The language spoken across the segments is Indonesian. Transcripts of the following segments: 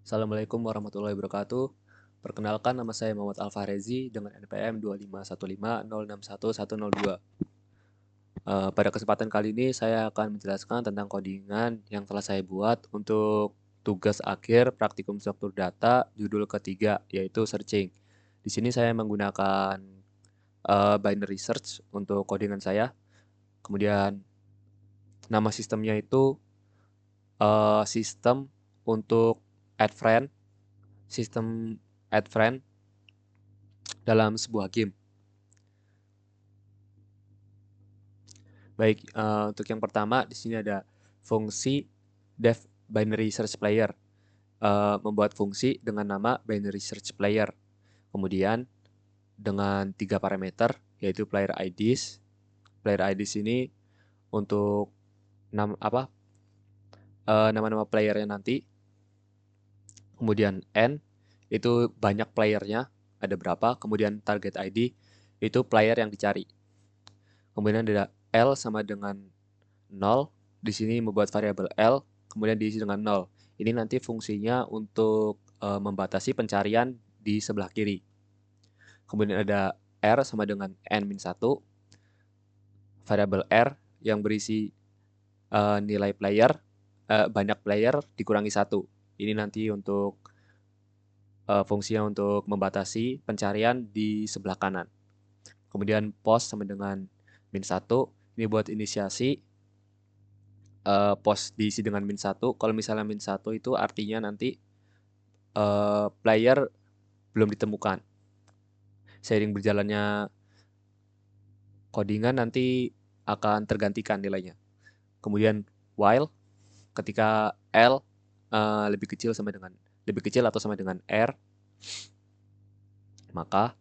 Assalamualaikum warahmatullahi wabarakatuh. Perkenalkan, nama saya Muhammad Alfarezi dengan NPM 2515061102. Pada kesempatan kali ini saya akan menjelaskan tentang codingan yang telah saya buat untuk tugas akhir praktikum struktur data judul ketiga, yaitu searching. Di sini saya menggunakan binary search untuk codingan saya. Kemudian nama sistemnya itu sistem untuk add friend, sistem add friend dalam sebuah game. Baik, untuk yang pertama di sini ada fungsi dev binary search player, membuat fungsi dengan nama binary search player. Kemudian dengan 3 parameter yaitu player IDs. Player IDs ini untuk nama-nama playernya nanti. Kemudian n itu banyak playernya, ada berapa. Kemudian target ID itu player yang dicari. Kemudian ada L sama dengan 0. Di sini membuat variabel L, kemudian diisi dengan 0. Ini nanti fungsinya untuk membatasi pencarian di sebelah kiri. Kemudian ada R sama dengan N-1. Variabel R yang berisi nilai player, banyak player dikurangi 1. Ini nanti untuk fungsinya untuk membatasi pencarian di sebelah kanan. Kemudian post sama dengan -1. Ini buat inisiasi. Post diisi dengan -1. Kalau misalnya -1 itu artinya nanti player belum ditemukan. Seiring berjalannya codingan nanti akan tergantikan nilainya. Kemudian while ketika L lebih kecil atau sama dengan R, maka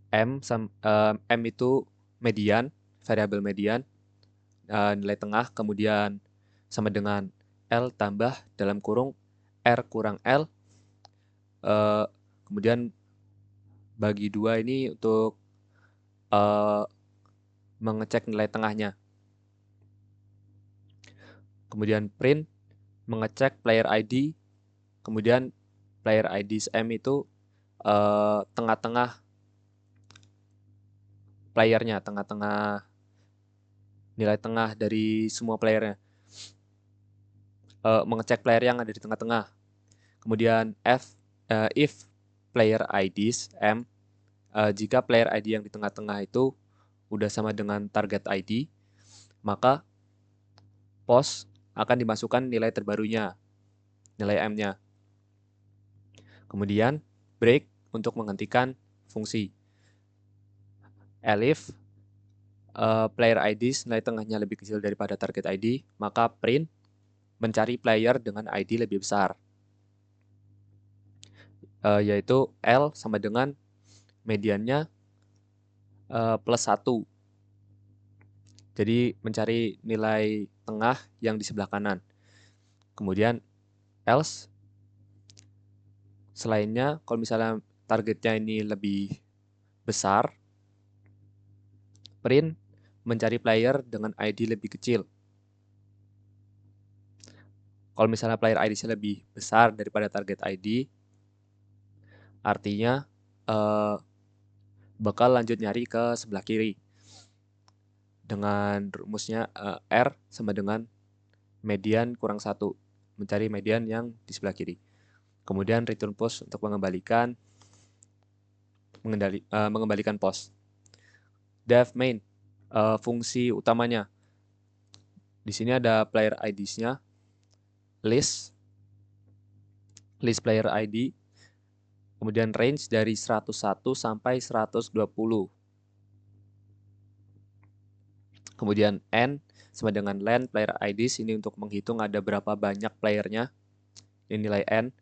M itu median, variabel median, nilai tengah, kemudian sama dengan L tambah dalam kurung R kurang L, kemudian bagi 2 ini untuk mengecek nilai tengahnya. Kemudian print mengecek player ID, kemudian player ID M itu tengah-tengah playernya, tengah-tengah nilai tengah dari semua playernya. Mengecek player yang ada di tengah-tengah. Kemudian if player IDs M, jika player ID yang di tengah-tengah itu udah sama dengan target ID, maka post akan dimasukkan nilai terbarunya, nilai M-nya. Kemudian break untuk menghentikan fungsi. Elif player IDs nilai tengahnya lebih kecil daripada target ID, maka print mencari player dengan ID lebih besar, yaitu L sama dengan mediannya +1. Jadi mencari nilai tengah yang di sebelah kanan. Kemudian else selainnya, kalau misalnya targetnya ini lebih besar, print mencari player dengan ID lebih kecil. Kalau misalnya player ID-nya lebih besar daripada target ID, artinya bakal lanjut nyari ke sebelah kiri. Dengan rumusnya R sama dengan median kurang 1. Mencari median yang di sebelah kiri. Kemudian return post untuk mengembalikan post. Dev main, fungsi utamanya. Di sini ada player IDs-nya, list player ID, kemudian range dari 101 sampai 120. Kemudian n sama dengan len player IDs, ini untuk menghitung ada berapa banyak playernya, ini nilai n.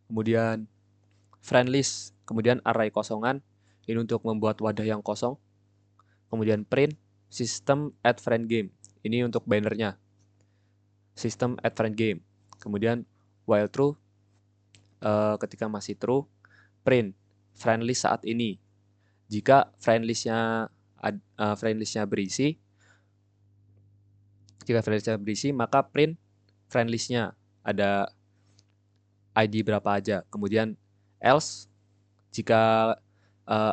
Kemudian friend list, kemudian array kosongan, ini untuk membuat wadah yang kosong. Kemudian print system add friend game, ini untuk bannernya, system add friend game. Kemudian while true, ketika masih true, print friend list saat ini. Jika friend list-nya berisi, maka print friend list-nya. ada ID berapa aja. Kemudian else, jika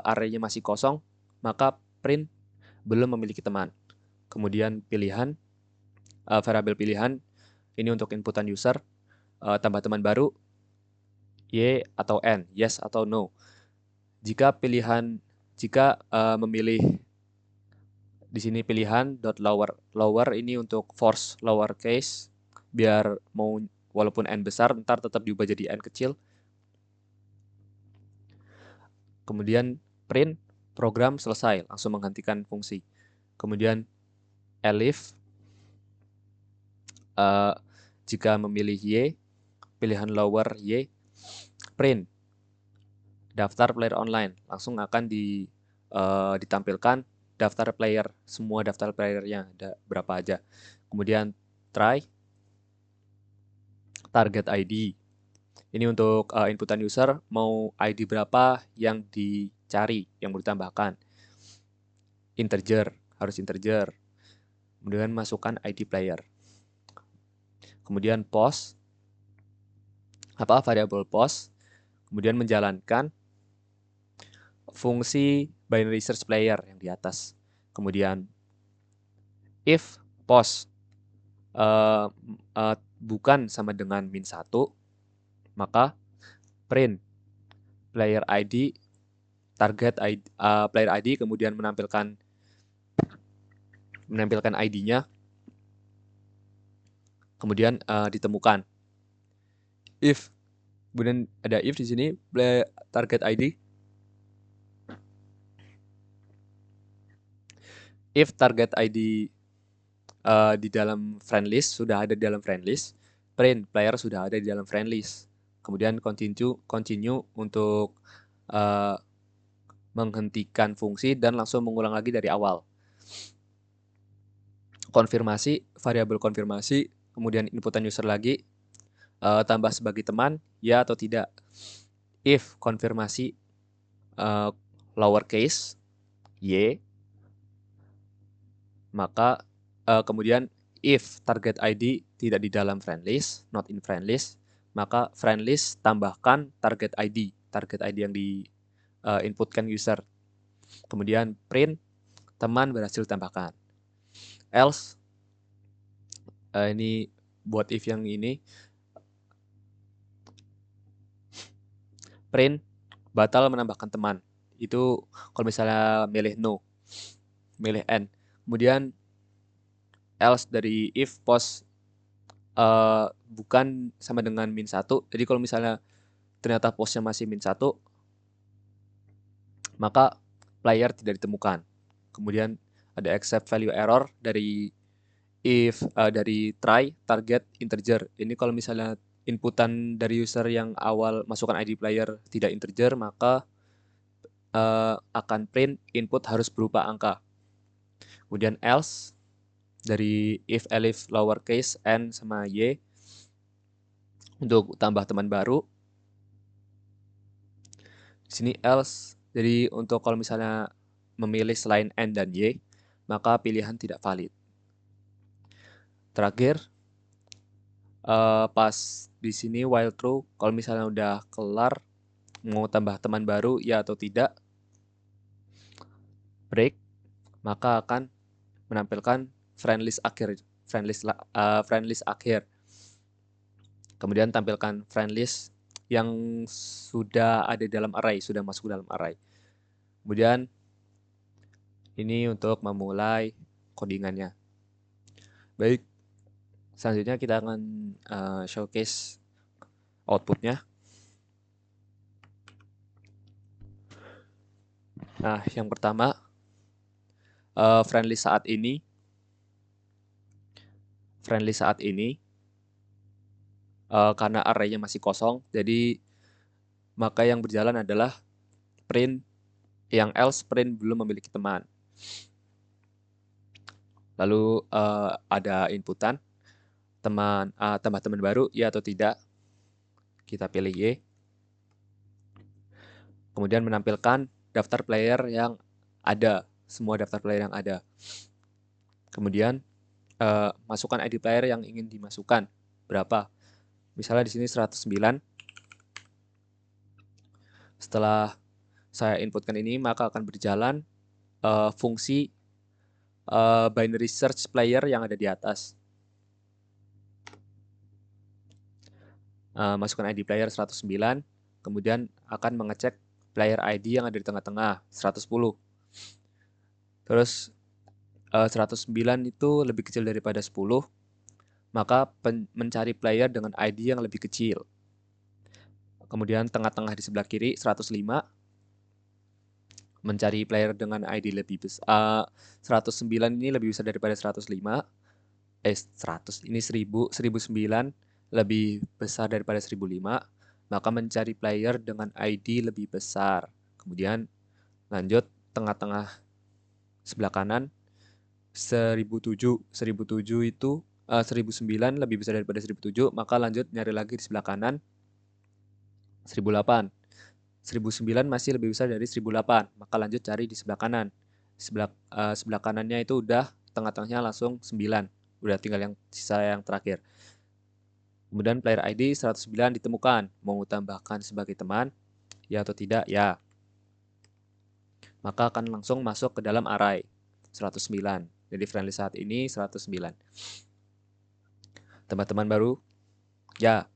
arraynya masih kosong, maka print belum memiliki teman. Kemudian pilihan, variabel pilihan, ini untuk inputan user, tambah teman baru, Y atau N, yes atau no. Jika memilih di sini pilihan .lower ini untuk force lowercase, biar mau walaupun N besar, ntar tetap diubah jadi N kecil. Kemudian print, program selesai, langsung menghentikan fungsi. Kemudian elif, jika memilih Y, pilihan lower Y, print, daftar player online, langsung akan ditampilkan daftar player, semua daftar playernya ada berapa aja. Kemudian try, target ID. Ini untuk inputan user, mau ID berapa yang dicari, yang mau ditambahkan. Integer, harus integer. Kemudian masukkan ID player. Kemudian post, variabel post. Kemudian menjalankan fungsi binary search player yang di atas. Kemudian if post bukan sama dengan -1, maka print player ID, target ID, player ID, kemudian menampilkan ID-nya, kemudian ditemukan. If, kemudian ada if di sini, target ID. If target ID di dalam friend list, sudah ada di dalam friend list, print player sudah ada di dalam friend list. Kemudian continue untuk menghentikan fungsi dan langsung mengulang lagi dari awal. Konfirmasi, variabel konfirmasi, kemudian inputan user lagi, tambah sebagai teman, ya atau tidak. If konfirmasi lowercase, Y, maka kemudian if target ID tidak di dalam friend list, not in friend list, maka friend list tambahkan target ID yang di inputkan user. Kemudian print, teman berhasil ditambahkan. Else, ini buat if yang ini, print, batal menambahkan teman. Itu kalau misalnya milih no, milih N. Kemudian else dari if post bukan sama dengan -1. Jadi kalau misalnya ternyata postnya masih -1, maka player tidak ditemukan. Kemudian ada except value error dari if dari try target integer. Ini kalau misalnya inputan dari user yang awal masukkan ID player tidak integer, maka akan print input harus berupa angka. Kemudian else dari if elif lowercase n sama y untuk tambah teman baru. Di sini else, jadi untuk kalau misalnya memilih selain n dan y, maka pilihan tidak valid. Terakhir, pas di sini while true, kalau misalnya udah kelar, mau tambah teman baru ya atau tidak, break, maka akan menampilkan friend list akhir. Kemudian tampilkan friend list yang sudah ada dalam array, sudah masuk dalam array. Kemudian ini untuk memulai codingannya. Baik, selanjutnya kita akan showcase outputnya. Nah, yang pertama, friend list saat ini, karena array-nya masih kosong, jadi maka yang berjalan adalah print, yang else print belum memiliki teman. Lalu ada inputan, tambah teman baru, ya atau tidak. Kita pilih Y. Kemudian menampilkan daftar player yang ada, semua daftar player yang ada. Kemudian masukkan ID player yang ingin dimasukkan, berapa. Misalnya di sini 109. Setelah saya inputkan ini, maka akan berjalan fungsi binary search player yang ada di atas. Masukkan ID player 109, kemudian akan mengecek player ID yang ada di tengah-tengah, 110. Terus 109 itu lebih kecil daripada 10, maka mencari player dengan ID yang lebih kecil. Kemudian tengah-tengah di sebelah kiri 105, mencari player dengan ID lebih besar. 109 ini lebih besar daripada 105. 100 ini 1000, 1009 lebih besar daripada 1005, maka mencari player dengan ID lebih besar. Kemudian lanjut tengah-tengah sebelah kanan 1007. 1007 itu 1009 lebih besar daripada 1007, maka lanjut nyari lagi di sebelah kanan 1008. 1009 masih lebih besar dari 1008, maka lanjut cari di sebelah kanan. Sebelah kanannya itu udah tengah-tengahnya langsung 9. Udah tinggal yang sisa yang terakhir. Kemudian player ID 109 ditemukan. Mau tambahkan sebagai teman, ya atau tidak? Ya. Maka akan langsung masuk ke dalam array 109. Jadi friendly saat ini 109. Teman-teman baru? Ya.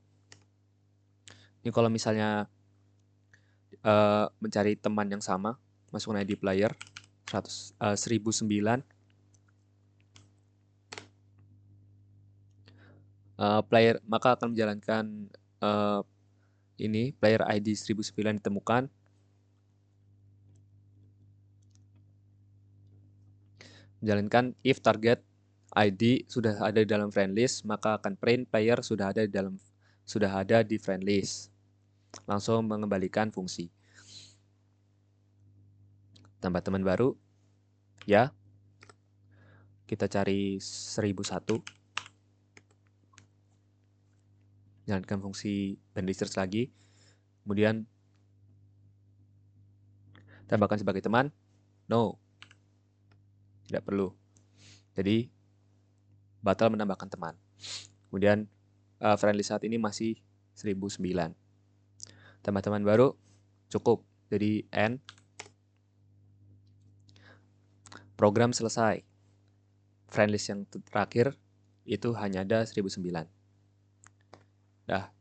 Ini kalau misalnya mencari teman yang sama, masukkan ID player 1009. Player maka akan menjalankan ini player ID 1009 ditemukan. Menjalankan if target ID sudah ada di dalam friend list, maka akan print player sudah ada di friend list. Langsung mengembalikan fungsi. Tambah teman baru. Ya. Kita cari 1001. Jalankan fungsi binary search lagi. Kemudian tambahkan sebagai teman. No. Tidak perlu. Jadi batal menambahkan teman. Kemudian friendly saat ini masih 1009. Tambah teman baru cukup. Jadi N. Program selesai. Friend list yang terakhir itu hanya ada 1009. Nah,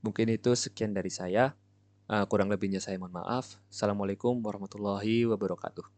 mungkin itu sekian dari saya. Kurang lebihnya saya mohon maaf. Assalamualaikum warahmatullahi wabarakatuh.